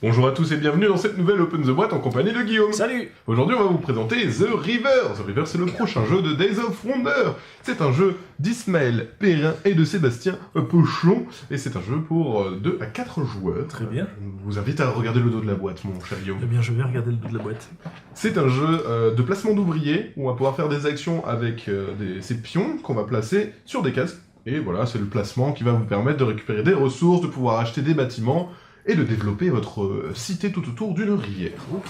Bonjour à tous et bienvenue dans cette nouvelle Open the Boîte en compagnie de Guillaume. Salut! Aujourd'hui on va vous présenter The River. The River c'est le prochain jeu de Days of Wonder. C'est un jeu d'Ismaël Perrin et de Sébastien Pochon. Et c'est un jeu pour 2 à 4 joueurs. Très bien. Je vous invite à regarder le dos de la boîte, mon cher Guillaume. Eh bien, je vais regarder le dos de la boîte. C'est un jeu de placement d'ouvriers où on va pouvoir faire des actions avec ces pions qu'on va placer sur des cases. Et voilà, c'est le placement qui va vous permettre de récupérer des ressources, de pouvoir acheter des bâtiments et de développer votre cité tout autour d'une rivière. Ok.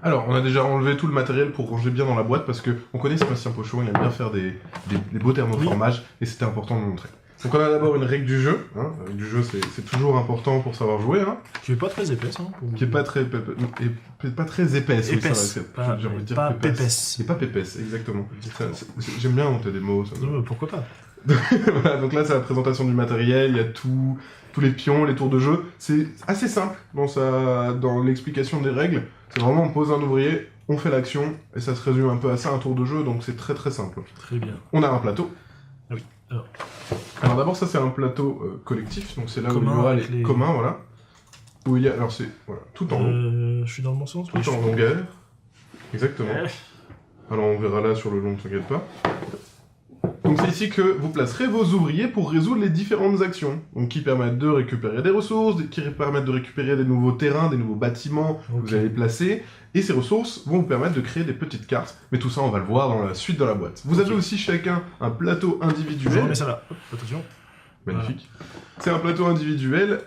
Alors, on a déjà enlevé tout le matériel pour ranger bien dans la boîte parce que on connaît Sébastien Pochon, il aime bien faire des beaux thermoformages et c'était important de le montrer. Donc on a d'abord une règle du jeu. Hein. La règle du jeu, c'est toujours important pour savoir jouer. Hein. Qui est pas très épaisse, hein. Qui est pas très épaisse. Épaisse. Oui, Pas, j'ai envie de dire pas pépesse. pépesse. C'est pas pépesse, exactement. J'aime bien monter des mots. Ça me- Non, mais pourquoi pas? Voilà, donc là c'est la présentation du matériel, il y a tous les pions, les tours de jeu. C'est assez simple dans l'explication des règles. C'est vraiment on pose un ouvrier, on fait l'action, et ça se résume un peu à ça, un tour de jeu, donc c'est très très simple. Très bien. On a un plateau. Ah oui. Alors d'abord ça c'est un plateau collectif, donc c'est là où il y Commun aura avec les les- communs, voilà. Où il y a, alors c'est voilà, tout en haut, Je suis dans le bon sens? tout en longueur. Exactement. Alors on verra là sur le long, t'inquiète pas. Donc c'est ici que vous placerez vos ouvriers pour résoudre les différentes actions. Donc qui permettent de récupérer des ressources, qui permettent de récupérer des nouveaux terrains, des nouveaux bâtiments que Ok. vous allez placer. Et ces ressources vont vous permettre de créer des petites cartes. Mais tout ça on va le voir dans la suite de la boîte. Vous Ok. avez aussi chacun un plateau Je individuel. remets ça là. Hop, attention. Magnifique. C'est un plateau individuel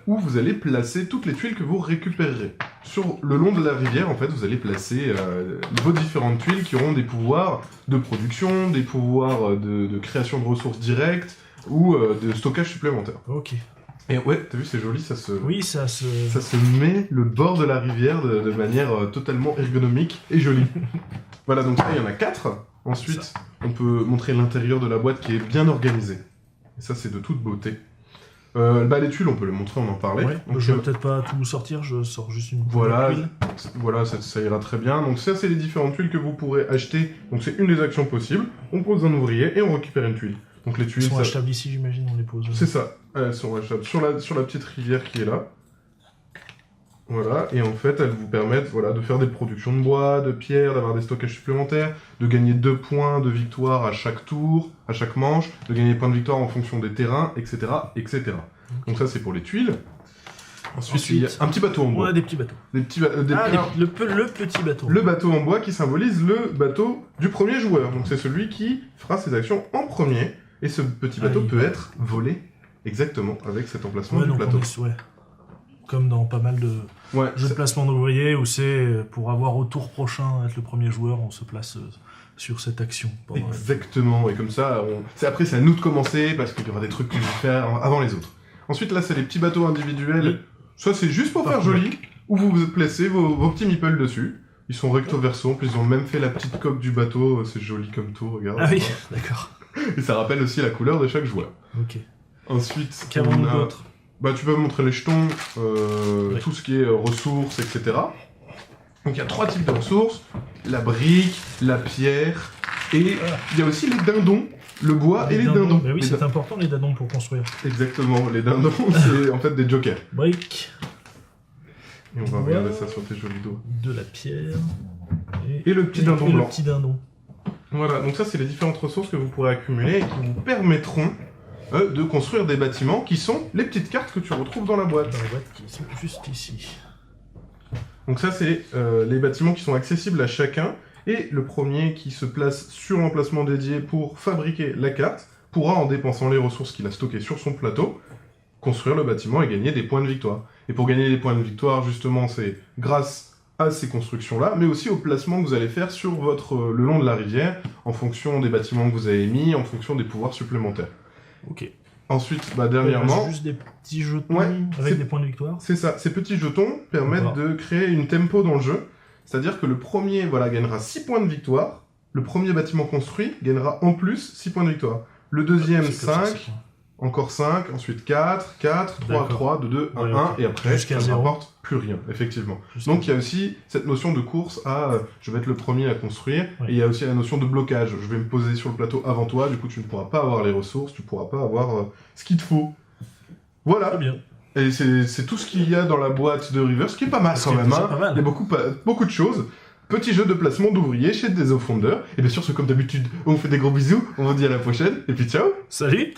où vous allez placer toutes les tuiles que vous récupérerez. Sur le long de la rivière, en fait, vous allez placer vos différentes tuiles qui auront des pouvoirs de production, des pouvoirs de création de ressources directes ou de stockage supplémentaire. Ok. Et ouais, t'as vu, c'est joli, ça se met le bord de la rivière de manière totalement ergonomique et jolie. Voilà, donc ça, il y en a 4. Ensuite, on peut montrer l'intérieur de la boîte qui est bien organisé. Et ça, c'est de toute beauté. Les tuiles, on peut les montrer, on en parlait. Ouais. Donc, Je vais peut-être pas tout sortir, je sors juste une voilà, tuile. voilà ça ira très bien. Donc ça, c'est les différentes tuiles que vous pourrez acheter. Donc c'est une des actions possibles. On pose un ouvrier et on récupère une tuile. Donc les tuiles, Ils sont ça- achetables ici, j'imagine, on les pose. c'est ça. Elles sont achetables sur la petite rivière qui est là. Voilà, et en fait, elles vous permettent de faire des productions de bois, de pierre, d'avoir des stockages supplémentaires, de gagner 2 points de victoire à chaque tour, à chaque manche, de gagner des points de victoire en fonction des terrains, etc. etc. Donc ça, c'est pour les tuiles. Ensuite, il y a un petit bateau en On bois. a des petits bateaux. Des petits ba- des- alors, Le petit bateau. le bateau en bois qui symbolise le bateau du premier joueur. Donc c'est celui qui fera ses actions en premier. Et ce petit bateau peut être volé exactement avec cet emplacement Ouais, du donc plateau. ouais. Comme dans pas mal de Ouais, jeux de placement d'ouvriers où c'est pour avoir au tour prochain être le premier joueur, on se place sur cette action. pendant- exactement. Et comme ça, après c'est à nous de commencer parce qu'il y aura des trucs qu'on va faire avant les autres. Ensuite là, c'est les petits bateaux individuels. Oui. Ça c'est juste pour faire Parfait. joli, où vous placez vos petits meeples dessus. Ils sont recto verso, en plus ils ont même fait la petite coque du bateau, c'est joli comme tout, regarde. Ah oui, d'accord. Et ça rappelle aussi la couleur de chaque joueur. Ok. Ensuite, Qu'avons-nous on a- d'autre? tu peux montrer les jetons, Oui. tout ce qui est ressources, etc. Donc il y a 3 types de ressources, la brique, la pierre, et il y a aussi les dindons, le bois et les dindons. Bah oui, Les c'est important les dindons pour construire. Exactement, les dindons, c'est en fait des jokers. Briques, Et on va Bois. regarder ça sur tes jolis doigts. de la pierre Et le petit dindon blanc. Le petit dindon. Voilà, donc ça c'est les différentes ressources que vous pourrez accumuler et qui vous permettront de construire des bâtiments qui sont les petites cartes que tu retrouves dans la boîte. Dans la boîte qui sont juste ici. Donc ça, c'est les bâtiments qui sont accessibles à chacun. Et le premier qui se place sur l'emplacement dédié pour fabriquer la carte pourra, en dépensant les ressources qu'il a stockées sur son plateau, construire le bâtiment et gagner des points de victoire. Et pour gagner des points de victoire, justement, c'est grâce à ces constructions-là, mais aussi au placement que vous allez faire sur le long de la rivière, en fonction des bâtiments que vous avez mis, en fonction des pouvoirs supplémentaires. Ok. Ensuite, dernièrement... Juste des petits jetons Ouais, avec c'est- des points de victoire. C'est ça, ces petits jetons permettent Voilà. de créer une tempo dans le jeu, c'est-à-dire que le premier gagnera 6 points de victoire, le premier bâtiment construit gagnera en plus 6 points de victoire, le deuxième C'est comme ça, 5, c'est encore 5, ensuite 4, 4, 3, D'accord. 3, 2, 2, 1, Ouais, 1, ok. et après Jusqu'à ça ne 0. rapporte plus rien, effectivement. Jusqu'à Donc il y a aussi cette notion de course à je vais être le premier à construire, Ouais. et il y a aussi la notion de blocage, je vais me poser sur le plateau avant toi, du coup tu ne pourras pas avoir les ressources, tu ne pourras pas avoir ce qu'il te faut. Voilà. Très bien. Et c'est tout ce qu'il y a dans la boîte de River, ce qui est pas mal Ce quand qui est même. déjà Hein. pas mal. Il y a beaucoup de choses. Petit jeu de placement d'ouvriers chez des Founder. Et bien sûr, comme d'habitude, on vous fait des gros bisous, on vous dit à la prochaine, et puis ciao. Salut!